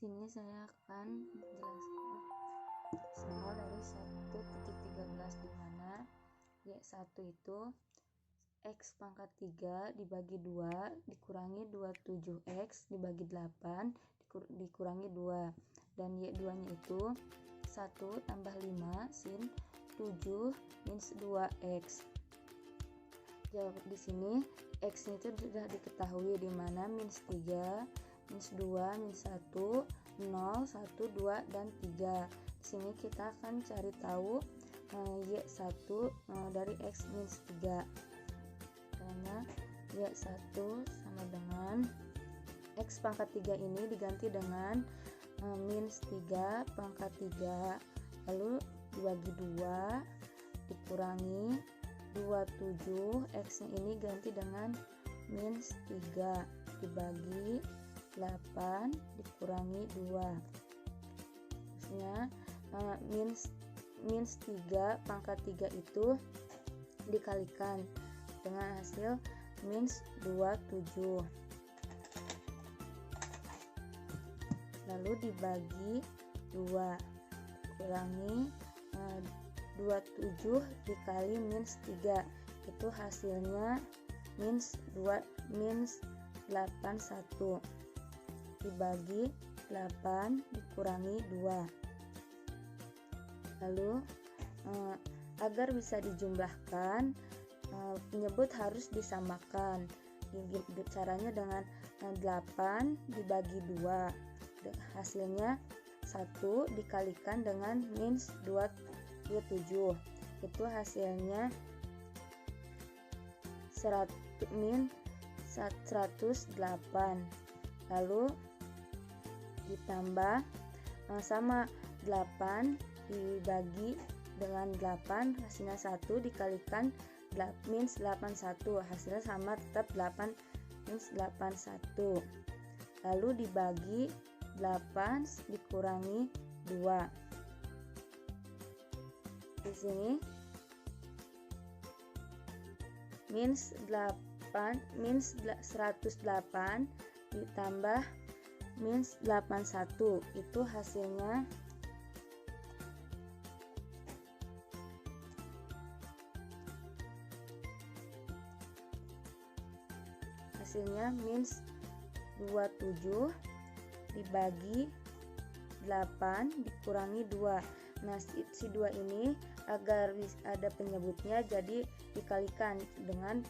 Sini saya akan menjelaskan soal dari 1.13 di mana Y1 itu X pangkat 3 dibagi 2 dikurangi 27X dibagi 8 dikurangi 2, dan Y2 nya itu 1 tambah 5 sin 7 minus 2X. Jawab di sini X itu sudah diketahui, di mana minus 3, minus 2, minus 1, 0, 1, 2, dan 3. Di sini kita akan cari tahu Y1 dari X minus 3. Karena Y1 sama dengan X pangkat 3 ini diganti dengan minus 3 pangkat 3, lalu dibagi 2 dikurangi 27, X nya ini ganti dengan minus 3 dibagi 8 dikurangi 2. Terusnya minus 3 pangkat 3 itu dikalikan dengan hasil minus 27, lalu dibagi 2 kurangi 27 dikali minus 3, itu hasilnya minus 81 dibagi 8 dikurangi 2. Lalu agar bisa dijumlahkan, penyebut harus disamakan. Caranya dengan 8 dibagi 2, hasilnya 1 dikalikan dengan minus 27, itu hasilnya min 108, lalu ditambah sama 8 dibagi dengan 8, hasilnya 1 dikalikan minus 81, hasilnya sama tetap 8 minus 81, lalu dibagi 8 dikurangi 2. Di sini minus 108 ditambah minus 81, itu hasilnya minus 27 dibagi 8 dikurangi 2. Nah, si 2 ini agar ada penyebutnya, jadi dikalikan dengan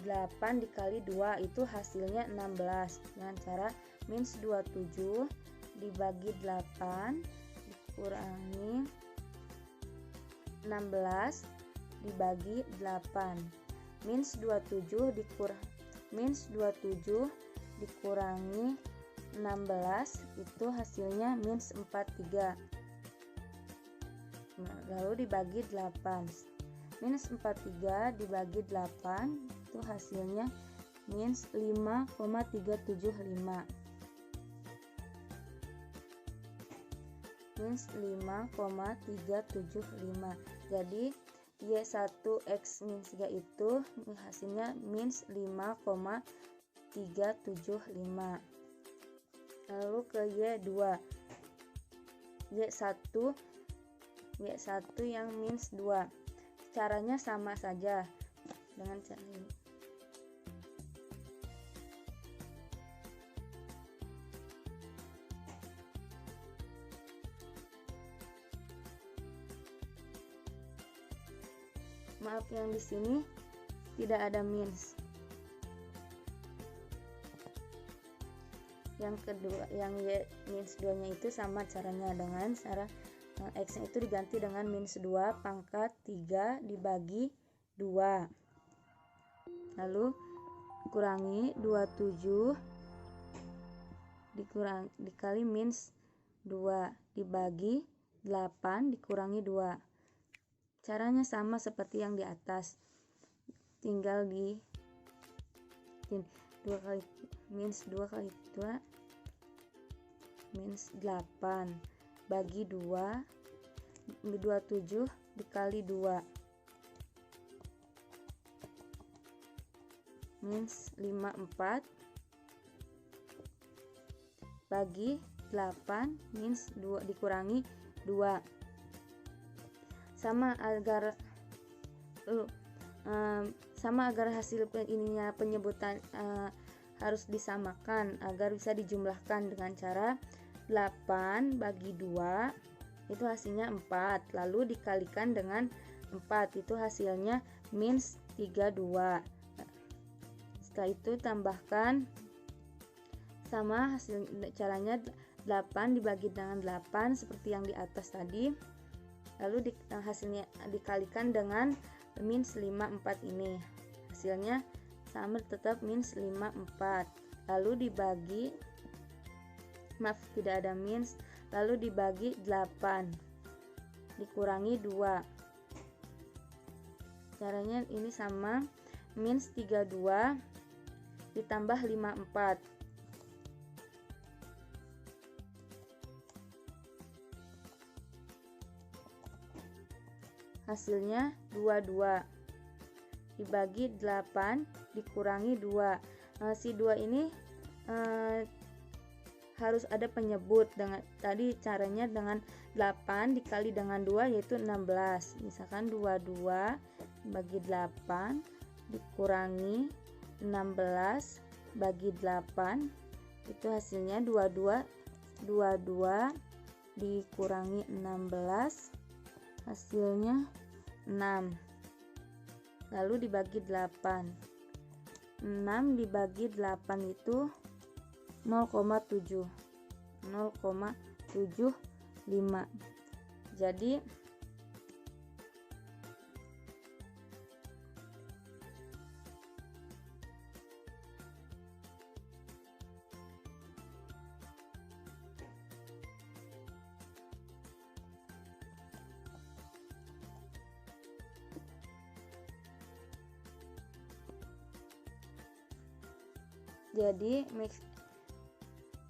8 dikali 2, itu hasilnya 16, dengan cara minus 27 dibagi 8 dikurangi 16 dibagi 8, minus 27 dikurangi 16, itu hasilnya minus 43. Lalu dibagi 8, minus 43 dibagi 8, itu hasilnya minus 5,375, minus 5,375. Jadi Y1X minus 3 itu hasilnya minus 5,375. Lalu ke Y2, Y1 yang minus 2, caranya sama saja dengan cara ini. Maaf, yang di sini tidak ada minus. Yang kedua, yang Y minus 2 nya itu sama caranya dengan cara X nya itu diganti dengan minus 2 pangkat 3 dibagi 2, lalu kurangi 27 dikali minus 2 dibagi 8 dikurangi 2. Caranya sama seperti yang di atas, tinggal di 2 kali minus 2 kali 2 minus 8 bagi 2, 27 dikali 2 minus 54 bagi 8 minus 2 dikurangi 2. Sama agar hasil ininya penyebutan harus disamakan agar bisa dijumlahkan dengan cara 8 bagi 2 itu hasilnya 4, lalu dikalikan dengan 4 itu hasilnya minus 32. Setelah itu tambahkan sama hasil caranya 8 dibagi dengan 8 seperti yang di atas tadi, lalu hasilnya dikalikan dengan minus 54 ini, hasilnya sama tetap minus 54, lalu dibagi tidak ada minus, lalu dibagi 8 dikurangi 2, caranya ini sama minus 32 ditambah 54, hasilnya 22 dibagi 8 dikurangi 2. Si 2 ini harus ada penyebut. Dengan tadi caranya dengan 8 dikali dengan 2 yaitu 16. Misalkan 22 bagi 8 dikurangi 16 bagi 8 itu hasilnya 22 dikurangi 16 hasilnya 6, lalu dibagi 8. 6 dibagi 8 itu 0,75. Jadi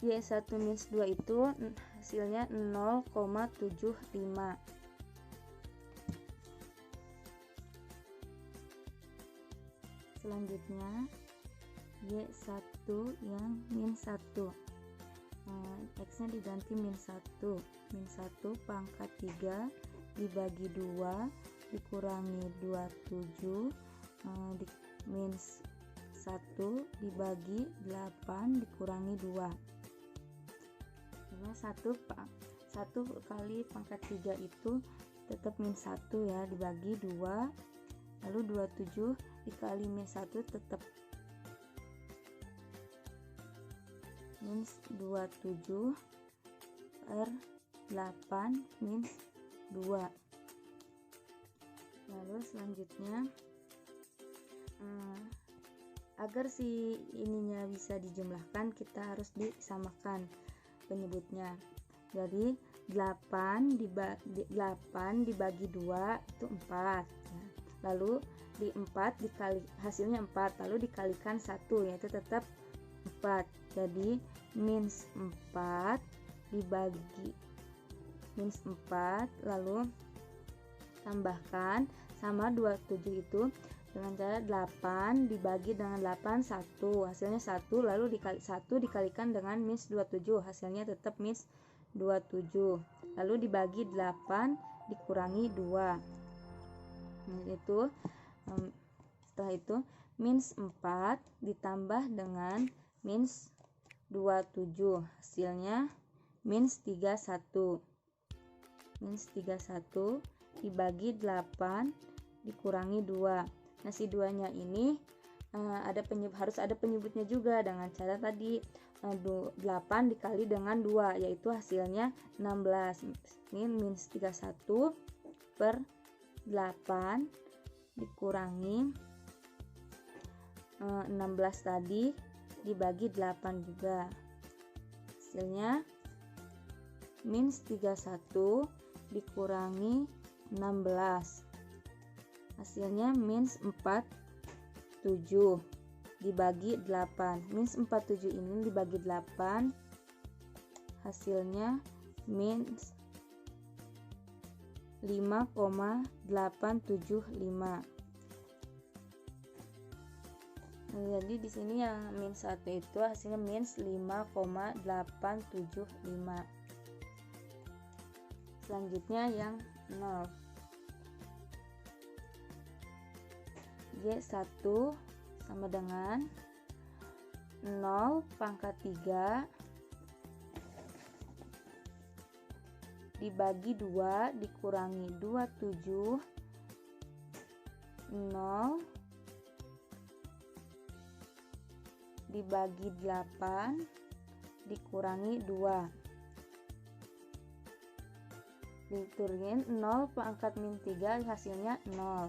Y1 minus 2 itu hasilnya 0,75. Selanjutnya Y1 yang min 1, X nya diganti min 1 pangkat 3 dibagi 2 dikurangi 27 minus 1 dibagi 8 dikurangi 2. 1 kali pangkat 3 itu tetap min 1 ya, dibagi 2, lalu 27 dikali min 1 tetap minus 27 per 8 minus 2. Lalu selanjutnya agar si ininya bisa dijumlahkan kita harus disamakan penyebutnya. Jadi 8 dibagi 2 itu 4 ya. Lalu di 4 dikali hasilnya 4 lalu dikalikan 1 yaitu tetap 4. Jadi minus 4 dibagi minus 4 lalu tambahkan sama 27 itu dengan cara 8 dibagi dengan 8 1 hasilnya 1 lalu dikali 1 dikalikan dengan minus 27 hasilnya tetap minus 27 lalu dibagi 8 dikurangi 2. Itu setelah itu minus 4 ditambah dengan minus 27 hasilnya minus 31 dibagi 8 dikurangi 2. Nah si 2 nya ini harus ada penyebutnya juga dengan cara tadi 8 dikali dengan 2 yaitu hasilnya 16. Ini minus 31 per 8 dikurangi 16 tadi dibagi 8 juga hasilnya minus 31 dikurangi 16 hasilnya minus 47 dibagi 8. Minus 47 ini dibagi 8 hasilnya minus 5,875. Jadi di sini yang min 1 itu hasilnya min 5,875. Selanjutnya yang 0. Y1 sama dengan 0 pangkat 3 dibagi 2 dikurangi 27, 0 dibagi 8 dikurangi 2. Diturunin 0 pangkat min 3 hasilnya 0.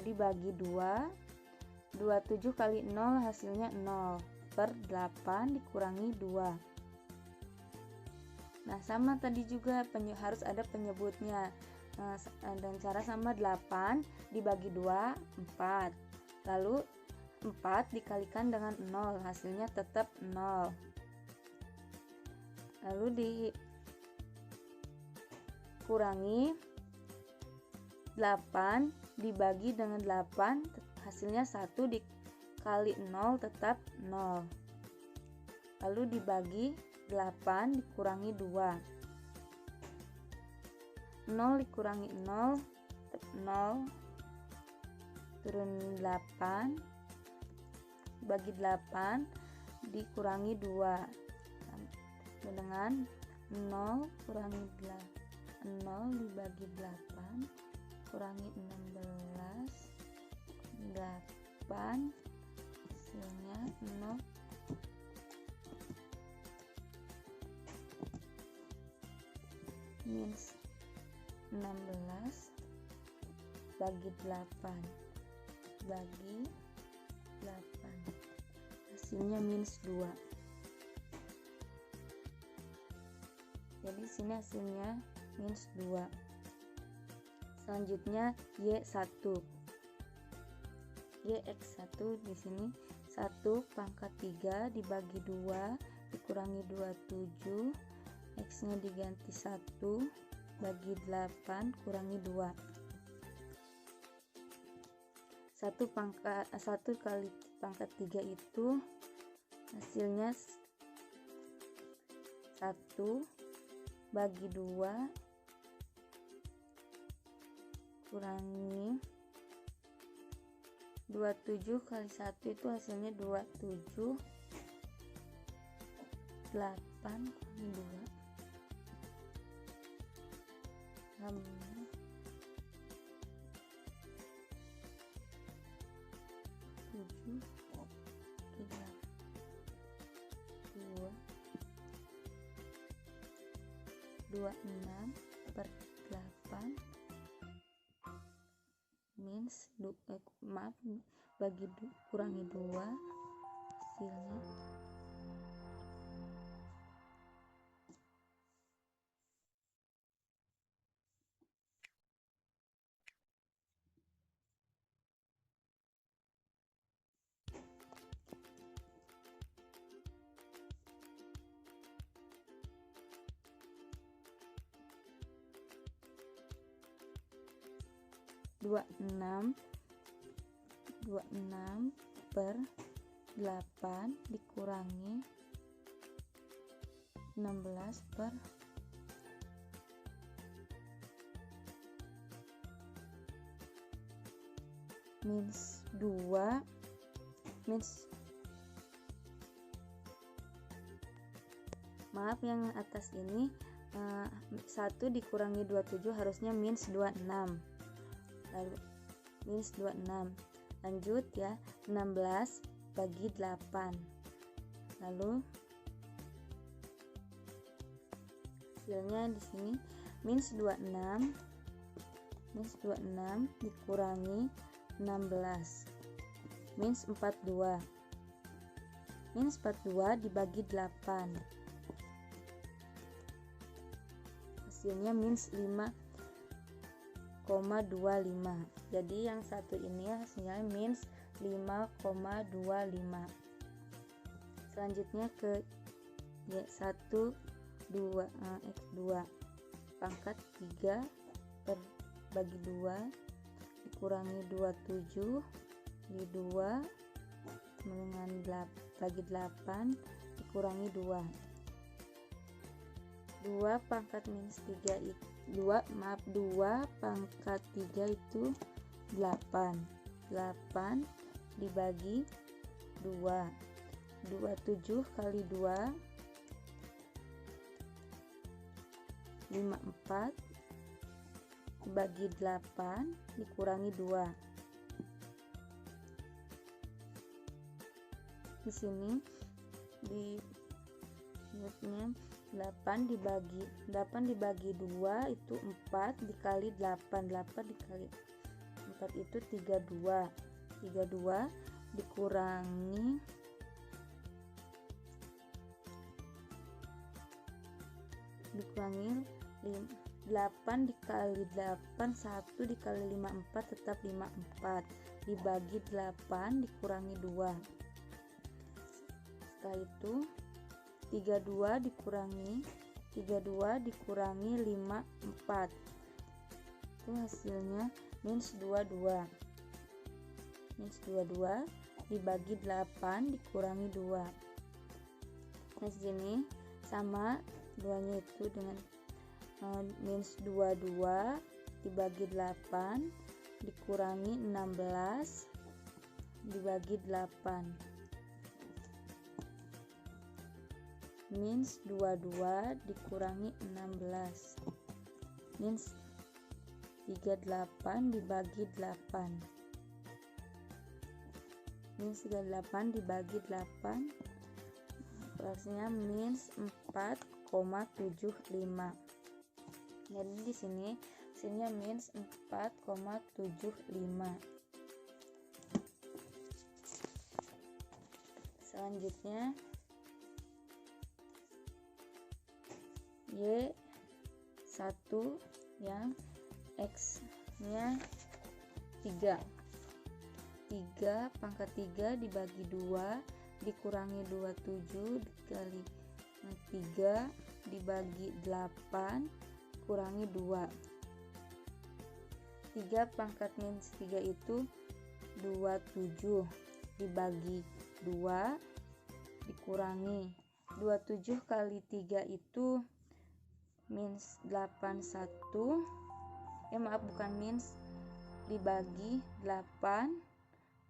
Dibagi 2, 27 kali 0 hasilnya 0 per 8 dikurangi 2. Nah, sama tadi juga harus ada penyebutnya. Dan cara sama 8 dibagi 2, 4. Lalu 4 dikalikan dengan 0, hasilnya tetap 0. Lalu dikurangi 8 dibagi dengan 8, hasilnya 1 dikali 0 tetap 0. Lalu dibagi 8 dikurangi 2, 0 dikurangi 0 tetap 0, turun 8 bagi 8 dikurangi 2 dengan 0 kurangi 0 dibagi 8 kurangi 16, 8 hasilnya 0. Minus 16 bagi 8 bagi 8 hasilnya minus 2. Jadi sini hasilnya minus 2. Selanjutnya Y1. YX1 di sini 1 pangkat 3 dibagi 2 dikurangi 27, X-nya diganti 1 bagi 8 kurangi 2. 1 kali pangkat 3 itu hasilnya 1 bagi 2 kurangi 27 kali 1 itu hasilnya 27, 8 kurangi 2 7, 26 per 8 minus bagi kurangi 2 hasilnya 26 per 8 dikurangi 16 per minus 2 minus maaf yang atas ini 1 dikurangi 27 harusnya minus 26, lalu minus 26. Lanjut ya, 16 bagi 8, lalu hasilnya di sini minus 26 dikurangi 16 minus 42 dibagi 8 hasilnya minus 5,25. jadi yang satu ini hasilnya minus 5,25. selanjutnya ke Y1 X2 pangkat 3 bagi 2 dikurangi 27 di 2 dengan bagi 8 dikurangi 2. 2 pangkat minus 3 itu 2 pangkat 3 itu 8. 8 dibagi 2. 27 kali 2 54 dibagi 8 dikurangi 2. Di sini di ingatnya 8 dibagi 2 itu 4 dikali 8 dikali 4 itu 32 dikurangi 8 dikali 8 1 dikali 54 tetap 54 dibagi 8 dikurangi 2. Setelah itu 32 dikurangi 54 itu hasilnya minus 22 dibagi 8 dikurangi 2. Nah sini sama duanya itu dengan minus 22 dibagi 8 dikurangi 16 dibagi 8. Minus 22 dikurangi 16 minus 38 dibagi 8. Minus 38 dibagi 8 hasilnya minus 4,75. Jadi di sini hasilnya minus 4,75. Selanjutnya Y1 yang X nya 3 pangkat 3 dibagi 2 dikurangi 27 dikali 3 dibagi 8 kurangi 2. 3 pangkat minus 3 itu 27 dibagi 2 dikurangi 27 kali 3 itu minus 81 bukan minus dibagi 8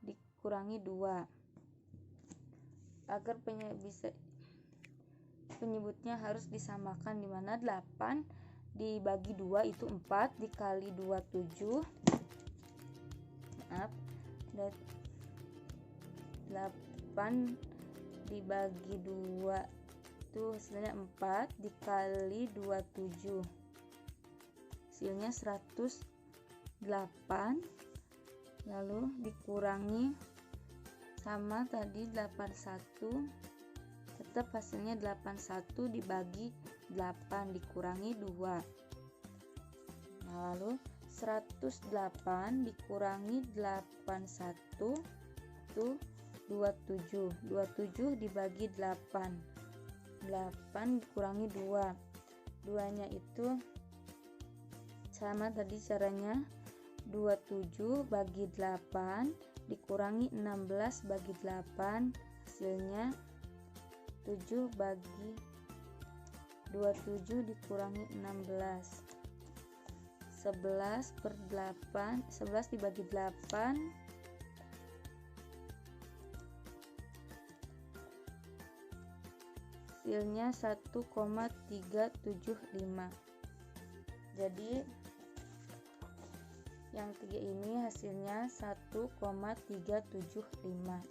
dikurangi 2. Agar penyebutnya harus disamakan, dimana 8 dibagi 2 itu 4 dikali 27 8 dibagi 2 itu hasilnya 4 dikali 27 hasilnya 108 lalu dikurangi sama tadi 81 tetap hasilnya 81 dibagi 8 dikurangi 2. Nah, lalu 108 dikurangi 81 itu 27 dibagi 8 dikurangi 2. 2 nya itu sama tadi caranya 27 bagi 8 dikurangi 16 bagi 8 hasilnya 7 bagi 27 dikurangi 16 11 per 8 11 dibagi 8 hasilnya 1,375. Jadi yang 3 ini hasilnya 1,375.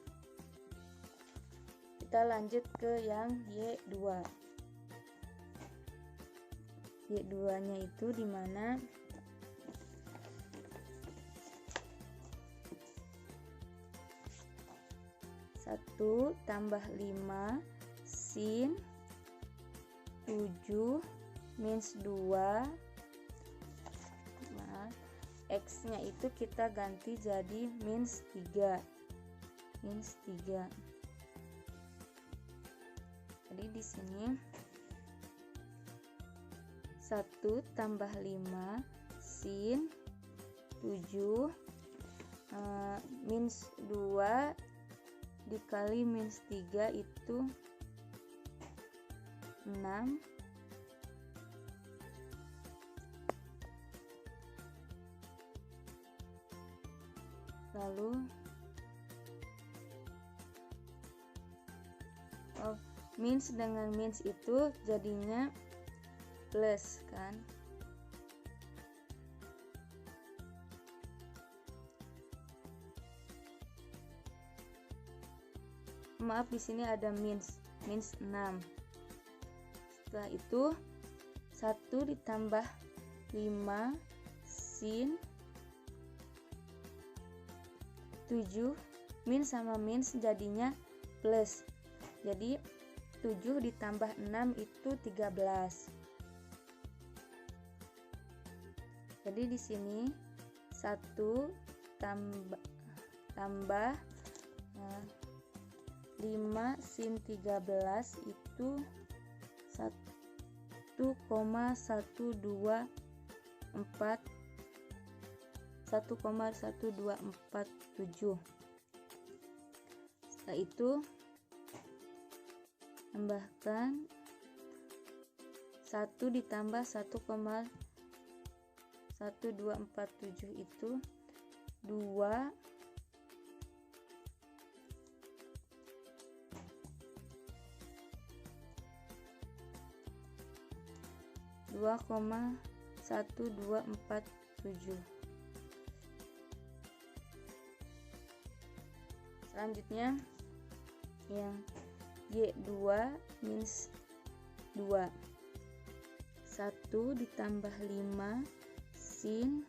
Kita lanjut ke yang Y2. Y2 nya itu dimana 1 tambah 5 sin 7 minus 2. Nah, X nya itu kita ganti jadi minus 3. Jadi di sini 1 tambah 5 sin 7 minus 2 dikali minus 3 itu 6. Lalu minus dengan minus itu jadinya plus kan. Maaf, di sini ada minus 6. Setelah itu 1 ditambah 5 sin 7, min sama min jadinya plus. Jadi 7 ditambah 6 itu 13. Jadi di sini 1 tambah 5 sin 13 itu 1,1247. Setelah itu tambahkan 1 ditambah 1,1247 itu 2 2,1247. Selanjutnya yang Y2 minus 2. 1 ditambah 5 sin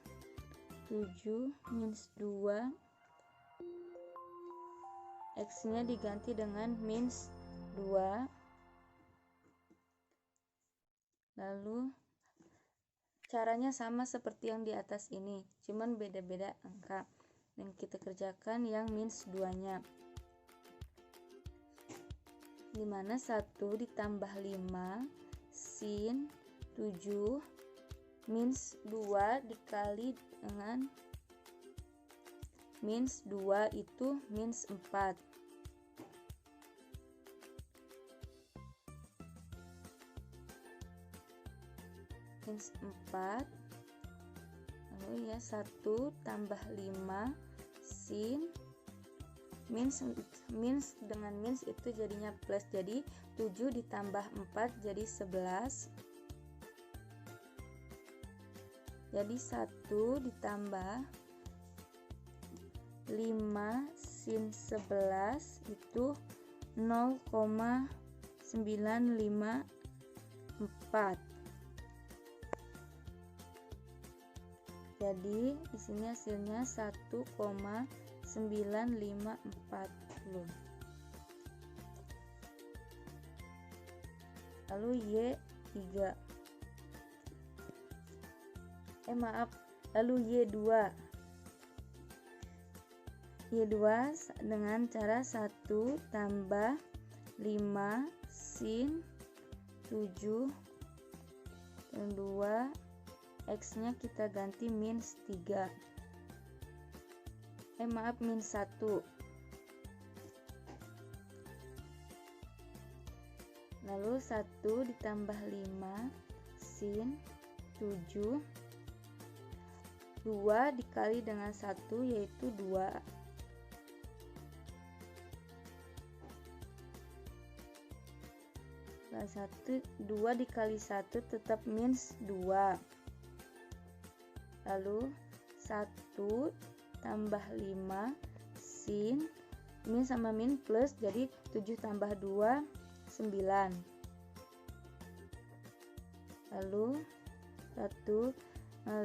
7 minus 2. X nya diganti dengan minus 2. Lalu caranya sama seperti yang di atas ini, cuman beda-beda angka. Dan kita kerjakan yang minus 2 nya, dimana 1 ditambah 5 sin 7 minus 2 dikali dengan minus 2 itu minus 4. Minus 4. Lalu ya 1 tambah 5 sin minus dengan minus itu jadinya plus, jadi 7 ditambah 4 jadi 11. Jadi 1 ditambah 5 sin 11 itu 0,954. Jadi di sini hasilnya 1,954. Lalu Y3. Lalu Y2. Y2 dengan cara 1 tambah 5 sin 7 dan 2. X nya kita ganti minus 3. Minus 1. Lalu 1 ditambah 5 sin 7. 2 dikali dengan 1 yaitu 2. Lalu 2 dikali 1 tetap minus 2. Lalu 1 tambah 5 sin min sama min plus, jadi 7 tambah 2 9. Lalu 5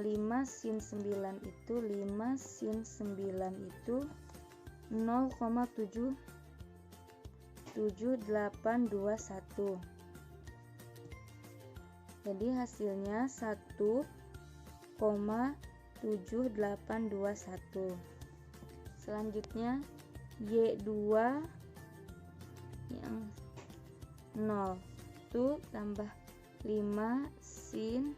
sin 9 itu 5 sin 9 itu 0,7821. Jadi hasilnya 1,7821. Selanjutnya Y2 yang 0 itu tambah 5 sin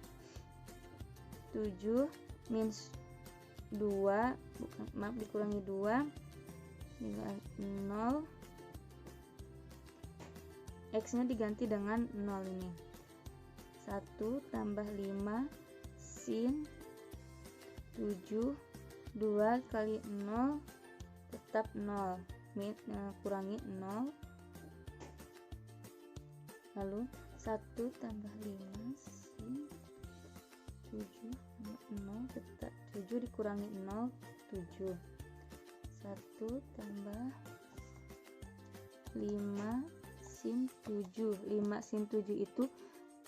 7 minus 2, dikurangi 2 dengan 0 X nya diganti dengan 0 ini. 1 tambah 5 sin 7, 2 kali 0 tetap 0, kurangi 0. Lalu 1 tambah 5 sin 7, 0 tetap 7 dikurangi 0, 7. 1 tambah 5 sin 7, 5 sin 7 itu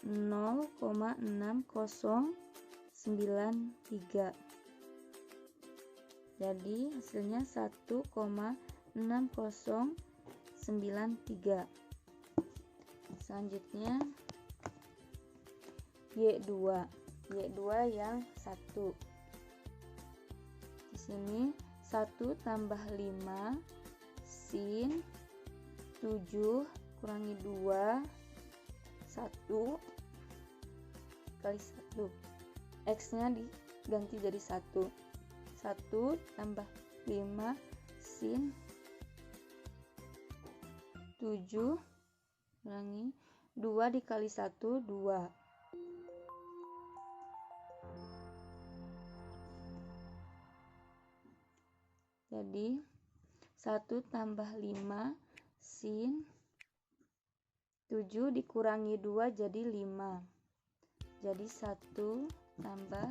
0,6093. Jadi hasilnya 1,6093. Selanjutnya Y2 yang 1. Di sini 1 tambah 5 sin 7 kurangi 2, 1 kali 1. X nya diganti jadi 1. 1 tambah 5 sin 7 kurangi 2 dikali 1, 2. Jadi 1 tambah 5 sin 7 dikurangi 2 jadi 5. Jadi 1 tambah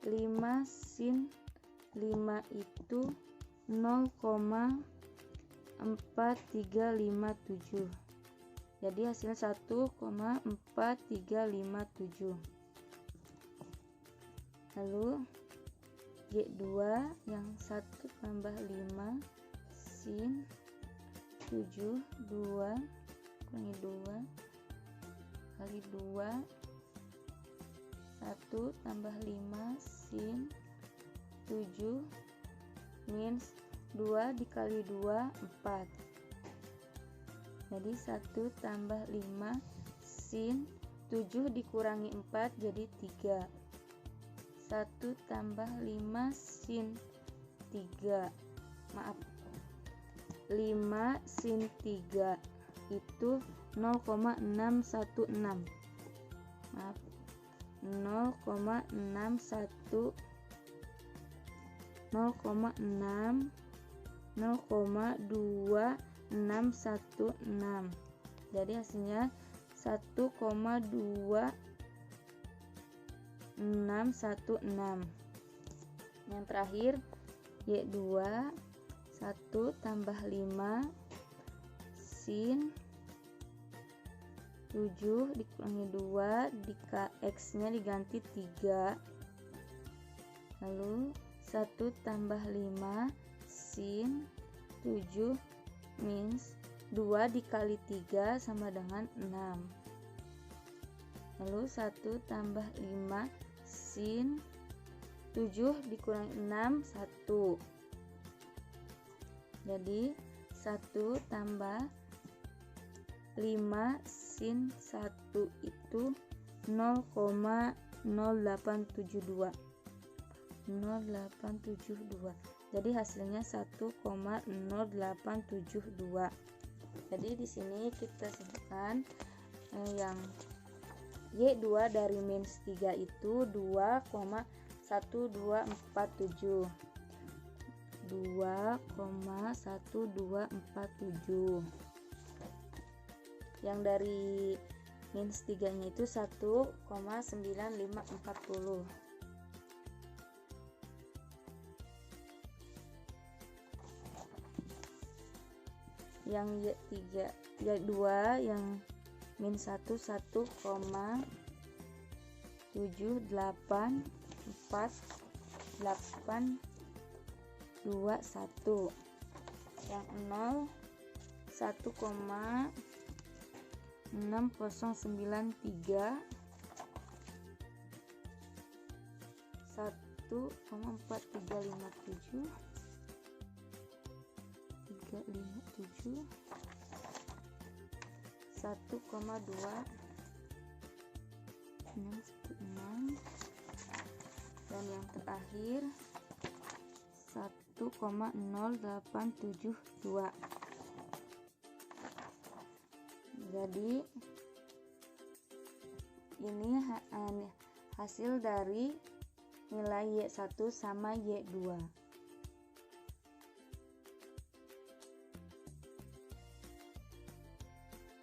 5 sin 5 itu 0,4357. Jadi hasilnya 1,4357. Lalu Y2 yang 1 tambah 5 sin 7, 2 kurangi 2 kali 2, 1 tambah 5 sin 7 minus 2 dikali 2, 4. Jadi 1 tambah 5 sin 7 dikurangi 4 jadi 3. 1 tambah 5 sin 3, 5 sin 3 itu 0,616. 0,216. Jadi hasilnya 1,2616. Yang terakhir Y2 1 tambah 5 sin 7 dikurangi 2, X nya diganti 3. Lalu 1 tambah 5 sin 7 minus 2 dikali 3 sama dengan 6. Lalu 1 tambah 5 sin 7 dikurangi 6, 1. Jadi 1 tambah 5 sin 1 itu 0,0872. Jadi hasilnya 1,0872. Jadi di sini kita sebutkan yang Y2 dari minus 3 itu 2,1247. 2,1247. Yang dari minus 3 nya itu 1,9540. Yang Y2 yang min 1 1,784821. Yang 0 1,6093 1,4357 357 1,2 616 dan yang terakhir 1,0872. Jadi ini hasil dari nilai Y1 sama Y2.